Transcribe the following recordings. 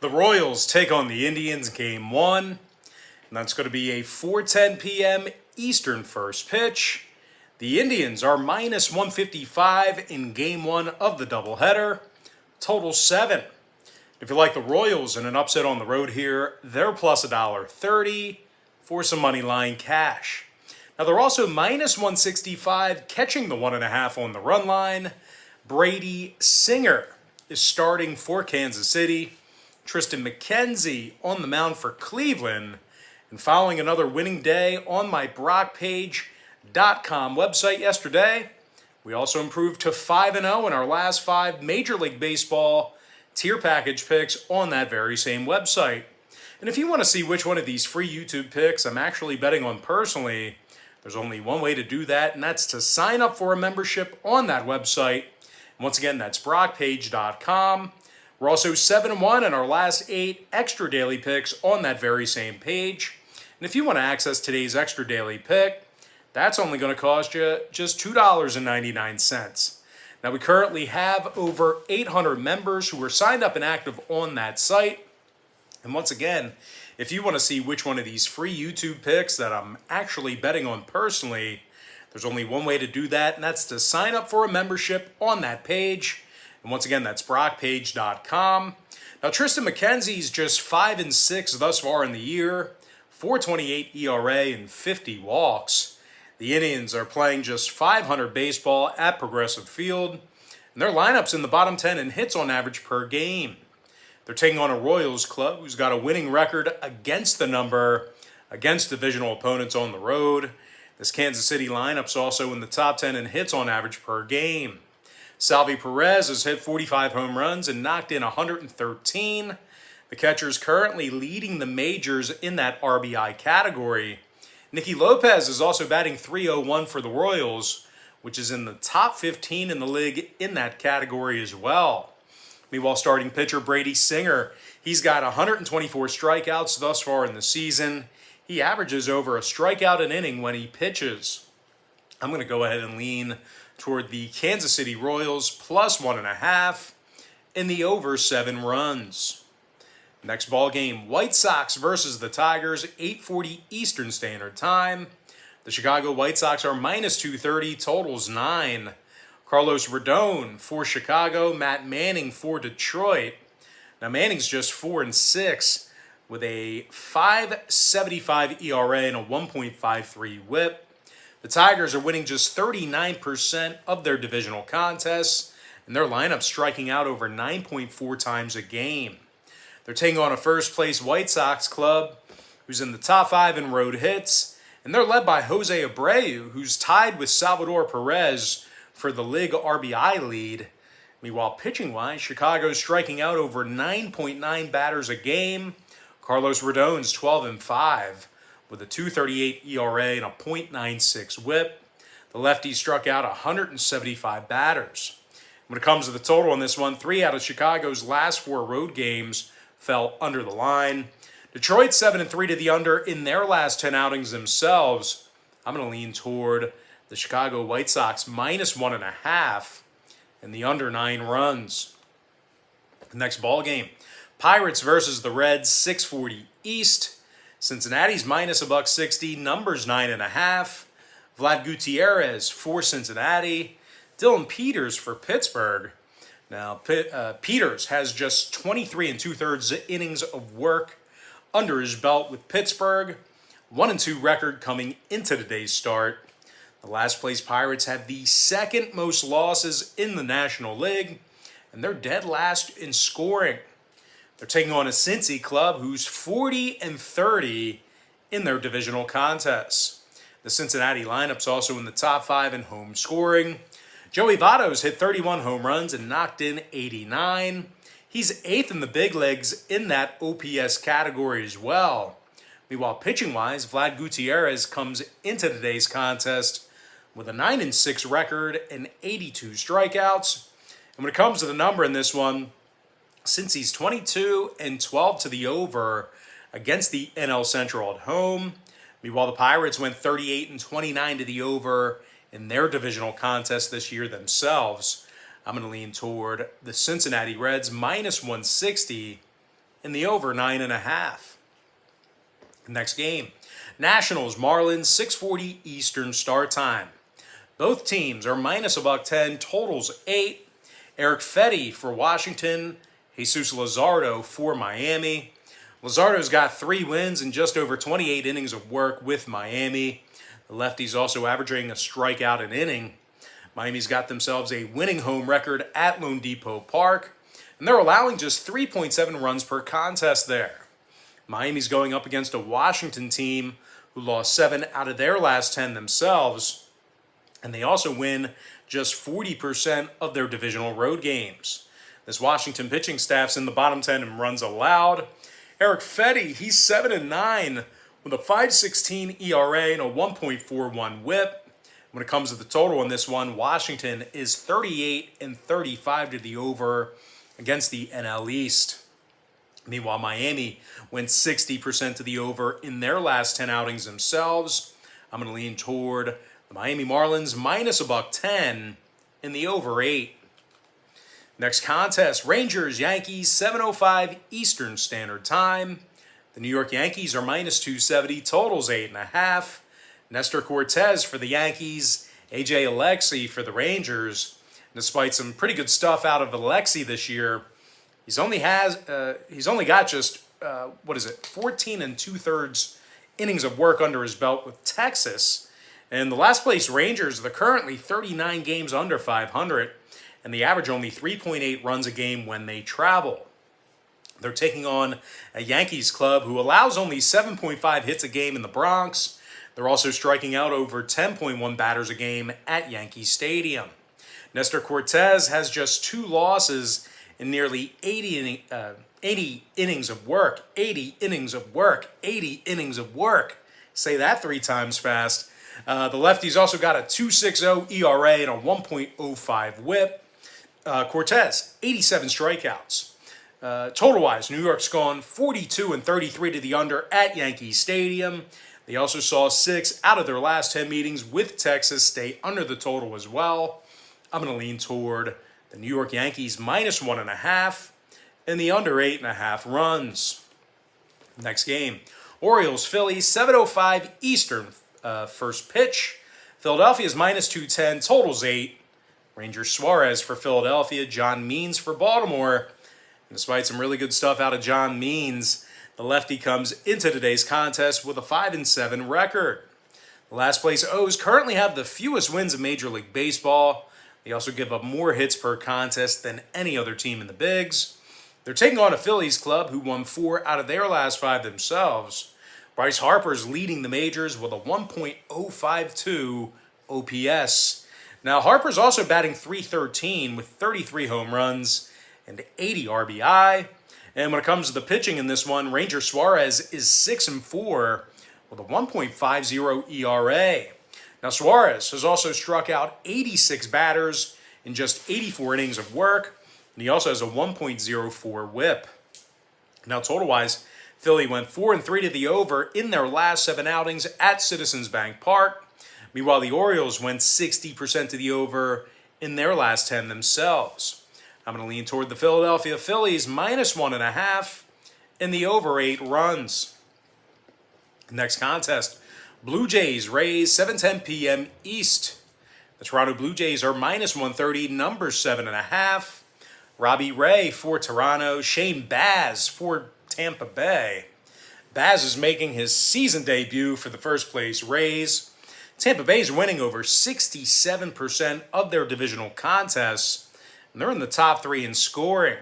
The Royals take on the Indians game one, and that's going to be a 4:10 p.m. Eastern first pitch. The Indians are minus 155 in game one of the doubleheader, total 7. If you like the Royals in an upset on the road here, they're plus $1.30 for some money line cash. Now they're also minus 165 catching the 1.5 on the run line. Brady Singer is starting for Kansas City. Tristan McKenzie on the mound for Cleveland. And following another winning day on my BrockPage.com website yesterday, we also improved to 5-0 in our last 5 Major League Baseball tier package picks on that very same website. And if you want to see which one of these free YouTube picks I'm actually betting on personally, there's only one way to do that, and that's to sign up for a membership on that website. And once again, that's BrockPage.com. We're also 7-1 in our last 8 extra daily picks on that very same page. And if you want to access today's extra daily pick, that's only going to cost you just $2.99. Now, we currently have over 800 members who are signed up and active on that site. And once again, if you want to see which one of these free YouTube picks that I'm actually betting on personally, there's only one way to do that, and that's to sign up for a membership on that page. And once again, that's BrockPage.com. Now, Tristan McKenzie's just 5-6 thus far in the year, 4.28 ERA and 50 walks. The Indians are playing just .500 baseball at Progressive Field, and their lineup's in the bottom 10 in hits on average per game. They're taking on a Royals club who's got a winning record against the number, against divisional opponents on the road. This Kansas City lineup's also in the top 10 in hits on average per game. Salvi Perez has hit 45 home runs and knocked in 113. The catcher's currently leading the majors in that RBI category. Nicky Lopez is also batting .301 for the Royals, which is in the top 15 in the league in that category as well. Meanwhile, starting pitcher Brady Singer, he's got 124 strikeouts thus far in the season. He averages over a strikeout an inning when he pitches. I'm going to go ahead and lean toward the Kansas City Royals plus 1.5 in the over 7 runs. Next ball game, White Sox versus the Tigers, 8:40 Eastern Standard Time. The Chicago White Sox are minus 230, totals 9. Carlos Rodon for Chicago, Matt Manning for Detroit. Now Manning's just 4-6 with a 5.75 ERA and a 1.53 WHIP. The Tigers are winning just 39% of their divisional contests, and their lineup's striking out over 9.4 times a game. They're taking on a first-place White Sox club who's in the top 5 in road hits, and they're led by Jose Abreu, who's tied with Salvador Perez for the league RBI lead. Meanwhile, pitching-wise, Chicago's striking out over 9.9 batters a game. Carlos Rodon's 12-5 with a 2.38 ERA and a .96 WHIP. The lefty struck out 175 batters. When it comes to the total on this one, 3 out of Chicago's last 4 road games fell under the line. Detroit 7-3 to the under in their last 10 outings themselves. I'm going to lean toward the Chicago White Sox minus 1.5 and the under 9 runs. Next ball game, Pirates versus the Reds, 6:40 East. Cincinnati's minus $1.60, numbers 9.5. Vlad Gutierrez for Cincinnati. Dylan Peters for Pittsburgh. Now, Peters has just 23 2/3 innings of work under his belt with Pittsburgh. 1-2 record coming into today's start. The last place Pirates have the second most losses in the National League, and they're dead last in scoring. They're taking on a Cincy club who's 40-30 in their divisional contests. The Cincinnati lineup's also in the top 5 in home scoring. Joey Votto's hit 31 home runs and knocked in 89. He's 8th in the big leagues in that OPS category as well. Meanwhile, pitching-wise, Vlad Gutierrez comes into today's contest with a 9-6 record and 82 strikeouts. And when it comes to the number in this one, since he's 22-12 to the over against the NL Central at home, meanwhile the Pirates went 38-29 to the over in their divisional contest this year themselves. I'm going to lean toward the Cincinnati Reds minus 160 in the over 9.5. Next game, Nationals Marlins, 6:40 Eastern start time. Both teams are minus $1.10, totals 8. Eric Fetty for Washington, Jesus Luzardo for Miami. Luzardo's got 3 wins and just over 28 innings of work with Miami. The lefty's also averaging a strikeout an inning. Miami's got themselves a winning home record at Lone Depot Park, and they're allowing just 3.7 runs per contest there. Miami's going up against a Washington team who lost 7 out of their last 10 themselves, and they also win just 40% of their divisional road games. This Washington pitching staff's in the bottom 10 in runs allowed. Eric Fetty, he's 7-9 with a 5.16 ERA and a 1.41 WHIP. When it comes to the total in this one, Washington is 38-35 to the over against the NL East. Meanwhile, Miami went 60% to the over in their last 10 outings themselves. I'm going to lean toward the Miami Marlins minus $1.10 in the over 8. Next contest, Rangers Yankees, 7:05 Eastern Standard Time. The New York Yankees are minus 270, totals 8.5. Nestor Cortez for the Yankees, AJ Alexy for the Rangers. Despite some pretty good stuff out of Alexy this year, he's only got just 14 2/3 innings of work under his belt with Texas. And the last place Rangers, they're currently 39 games under 500, and they average only 3.8 runs a game when they travel. They're taking on a Yankees club who allows only 7.5 hits a game in the Bronx. They're also striking out over 10.1 batters a game at Yankee Stadium. Nestor Cortez has just 2 losses in nearly 80 innings of work. 80 innings of work. 80 innings of work. Say that 3 times fast. The lefty's also got a 2.60 ERA and a 1.05 WHIP. Cortez, 87 strikeouts. Total-wise, New York's gone 42-33 to the under at Yankee Stadium. They also saw 6 out of their last 10 meetings with Texas stay under the total as well. I'm going to lean toward the New York Yankees minus 1.5 and the under 8.5 runs. Next game, Orioles Phillies, 7:05 Eastern first pitch. Philadelphia's minus 210, totals 8. Ranger Suarez for Philadelphia, John Means for Baltimore. And despite some really good stuff out of John Means, the lefty comes into today's contest with a 5-7 record. The last place O's currently have the fewest wins in Major League Baseball. They also give up more hits per contest than any other team in the Bigs. They're taking on a Phillies club who won 4 out of their last 5 themselves. Bryce Harper's leading the majors with a 1.052 OPS. Now, Harper's also batting .313 with 33 home runs and 80 RBI. And when it comes to the pitching in this one, Ranger Suarez is 6-4 with a 1.50 ERA. Now, Suarez has also struck out 86 batters in just 84 innings of work, and he also has a 1.04 WHIP. Now, total-wise, Philly went 4-3 to the over in their last 7 outings at Citizens Bank Park. Meanwhile, the Orioles went 60% to the over in their last 10 themselves. I'm going to lean toward the Philadelphia Phillies minus 1.5 and the over 8 runs. Next contest, Blue Jays Rays, 7:10 p.m. East. The Toronto Blue Jays are minus 130, number 7.5. Robbie Ray for Toronto, Shane Baz for Tampa Bay. Baz is making his season debut for the first place Rays. Tampa Bay's winning over 67% of their divisional contests, and they're in the top 3 in scoring.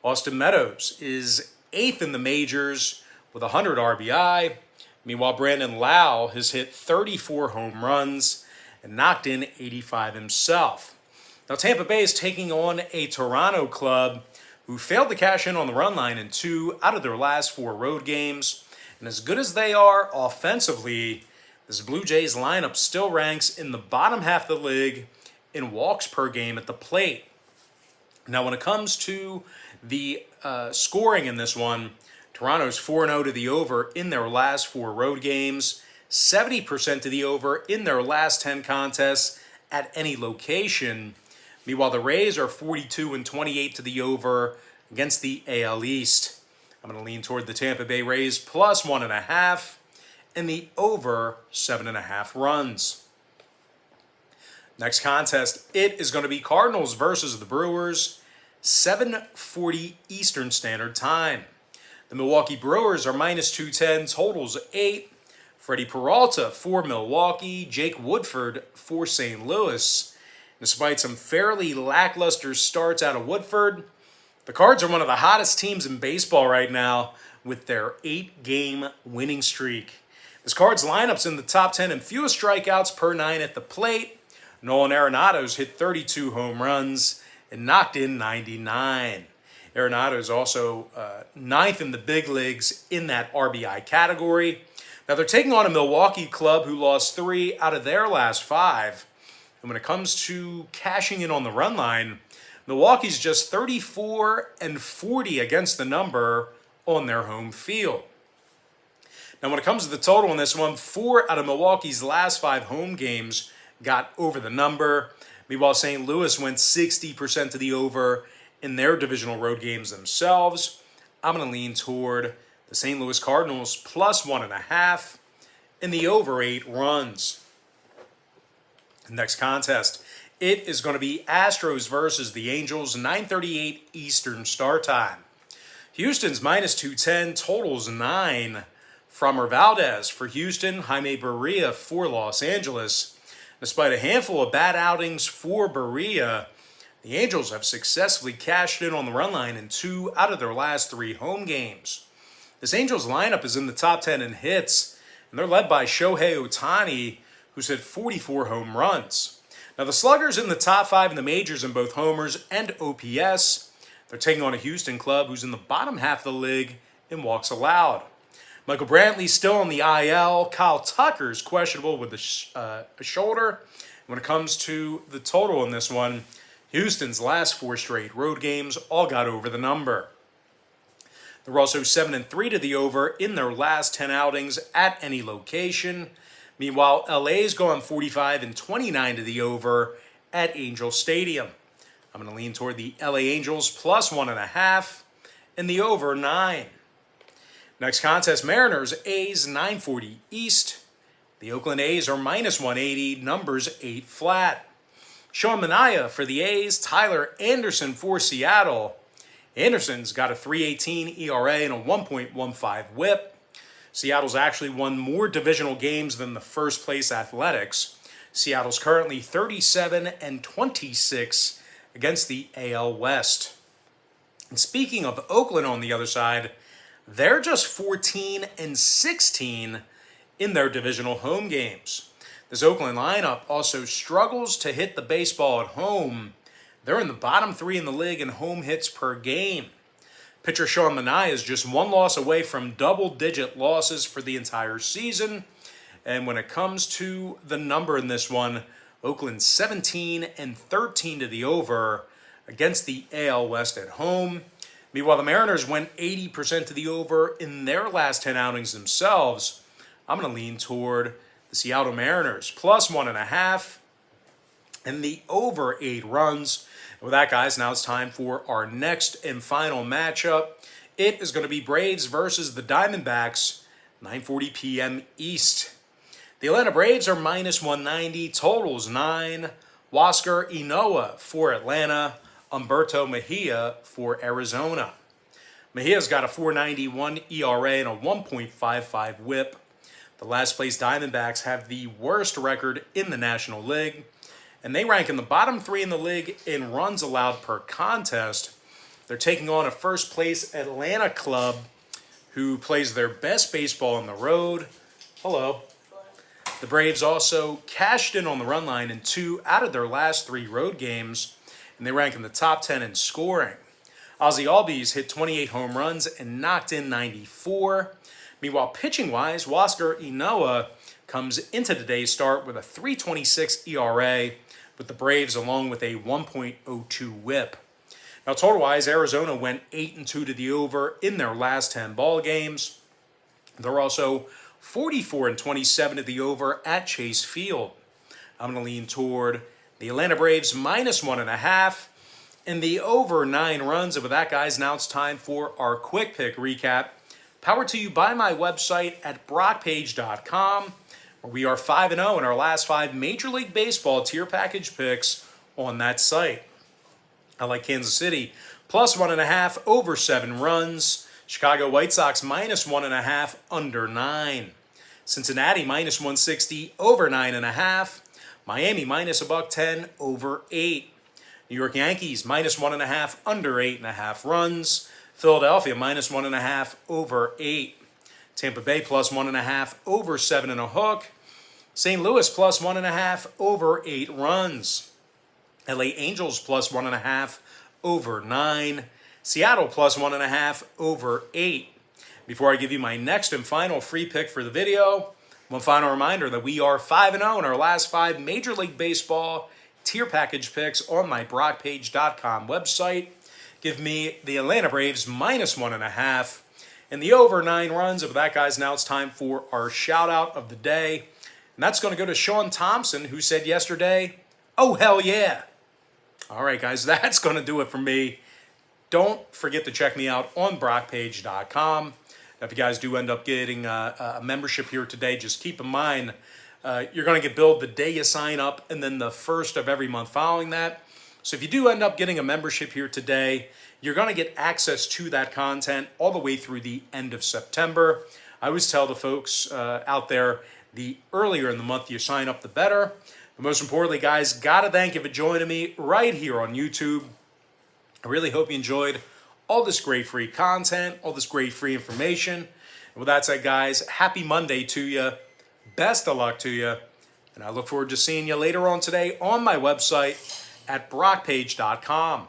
Austin Meadows is 8th in the majors with 100 RBI. Meanwhile, Brandon Lau has hit 34 home runs and knocked in 85 himself. Now, Tampa Bay is taking on a Toronto club who failed to cash in on the run line in 2 out of their last 4 road games. And as good as they are offensively, this Blue Jays lineup still ranks in the bottom half of the league in walks per game at the plate. Now, when it comes to the scoring in this one, Toronto's 4-0 to the over in their last 4 road games, 70% to the over in their last 10 contests at any location. Meanwhile, the Rays are 42-28 to the over against the AL East. I'm going to lean toward the Tampa Bay Rays plus 1.5 and the over 7.5 runs. Next contest, it is going to be Cardinals versus the Brewers, 7:40 Eastern Standard Time. The Milwaukee Brewers are minus 210, totals 8. Freddie Peralta for Milwaukee, Jake Woodford for St. Louis. Despite some fairly lackluster starts out of Woodford, the Cards are one of the hottest teams in baseball right now with their 8-game winning streak. This Cards lineup's in the top 10 in fewest strikeouts per 9 at the plate. Nolan Arenado's hit 32 home runs and knocked in 99. Arenado's also ninth in the big leagues in that RBI category. Now they're taking on a Milwaukee club who lost 3 out of their last 5. And when it comes to cashing in on the run line, Milwaukee's just 34-40 against the number on their home field. Now when it comes to the total in this one, 4 out of Milwaukee's last 5 home games got over the number. Meanwhile, St. Louis went 60% to the over in their divisional road games themselves. I'm going to lean toward the St. Louis Cardinals plus 1.5 and the over 8 runs. Next contest, it is going to be Astros versus the Angels, 9:38 Eastern start time. Houston's minus 210, totals 9. Framber Valdez for Houston, Jaime Barria for Los Angeles. Despite a handful of bad outings for Barria, the Angels have successfully cashed in on the run line in 2 out of their last 3 home games. This Angels lineup is in the top 10 in hits, and they're led by Shohei Ohtani, who's hit 44 home runs. Now the Sluggers in the top 5 in the majors in both homers and OPS. They're taking on a Houston club who's in the bottom half of the league in walks allowed. Michael Brantley's still on the IL. Kyle Tucker's questionable with a shoulder. When it comes to the total in this one, Houston's last 4 straight road games all got over the number. They're also 7-3 to the over in their last 10 outings at any location. Meanwhile, LA's gone 45-29 to the over at Angel Stadium. I'm going to lean toward the LA Angels plus 1.5 and the over 9. Next contest, Mariners, A's, 9:40 East. The Oakland A's are minus 180, numbers 8 flat. Sean Manaea for the A's, Tyler Anderson for Seattle. Anderson's got a 3.18 ERA and a 1.15 whip. Seattle's actually won more divisional games than the first place Athletics. Seattle's currently 37-26 against the AL West. And speaking of Oakland on the other side, they're just 14-16 in their divisional home games. This Oakland lineup also struggles to hit the baseball at home. They're in the bottom 3 in the league in home hits per game. Pitcher Sean Manaea is just 1 loss away from double-digit losses for the entire season. And when it comes to the number in this one, Oakland's 17-13 to the over against the AL West at home. Meanwhile, the Mariners went 80% to the over in their last 10 outings themselves. I'm going to lean toward the Seattle Mariners plus 1.5 and the over 8 runs. And with that, guys, now it's time for our next and final matchup. It is going to be Braves versus the Diamondbacks, 9:40 p.m. East. The Atlanta Braves are minus 190, totals 9. Huascar Ynoa for Atlanta, Humberto Mejia for Arizona. Mejia's got a 4.91 ERA and a 1.55 whip. The last place Diamondbacks have the worst record in the National League, and they rank in the bottom 3 in the league in runs allowed per contest. They're taking on a first place Atlanta club who plays their best baseball on the road. Hello. The Braves also cashed in on the run line in 2 out of their last 3 road games, and they rank in the top 10 in scoring. Ozzie Albies hit 28 home runs and knocked in 94. Meanwhile, pitching-wise, Huascar Ynoa comes into today's start with a 3.26 ERA with the Braves along with a 1.02 whip. Now, total-wise, Arizona went 8-2 to the over in their last 10 ball games. They're also 44-27 to the over at Chase Field. I'm going to lean toward the Atlanta Braves minus 1.5 and the over 9 runs. And with that, guys, now it's time for our quick pick recap. Powered to you by my website at brockpage.com, where we are 5-0 in our last 5 Major League Baseball tier package picks on that site. I like Kansas City plus 1.5 over 7 runs. Chicago White Sox minus 1.5 under 9. Cincinnati minus 160 over 9.5. Miami minus $1.10 over 8. New York Yankees minus 1.5 under 8.5 runs. Philadelphia minus 1.5 over 8. Tampa Bay plus 1.5 over 7.5. St. Louis plus 1.5 over 8 runs. LA Angels plus 1.5 over 9. Seattle plus 1.5 over 8. Before I give you my next and final free pick for the video, one final reminder that we are 5-0 in our last 5 Major League Baseball tier package picks on my brockpage.com website. Give me the Atlanta Braves minus 1.5 and the over 9 runs. Of that, guys, now it's time for our shout out of the day. And that's going to go to Sean Thompson, who said yesterday, "Oh, hell yeah." All right, guys, that's going to do it for me. Don't forget to check me out on brockpage.com. If you guys do end up getting a membership here today, just keep in mind you're going to get billed the day you sign up and then the first of every month following that. So if you do end up getting a membership here today, you're going to get access to that content all the way through the end of September. I always tell the folks out there, the earlier in the month you sign up, the better. But most importantly, guys, got to thank you for joining me right here on YouTube. I really hope you enjoyed all this great free content, all this great free information. And with that said, guys, happy Monday to you. Best of luck to you. And I look forward to seeing you later on today on my website at brockpage.com.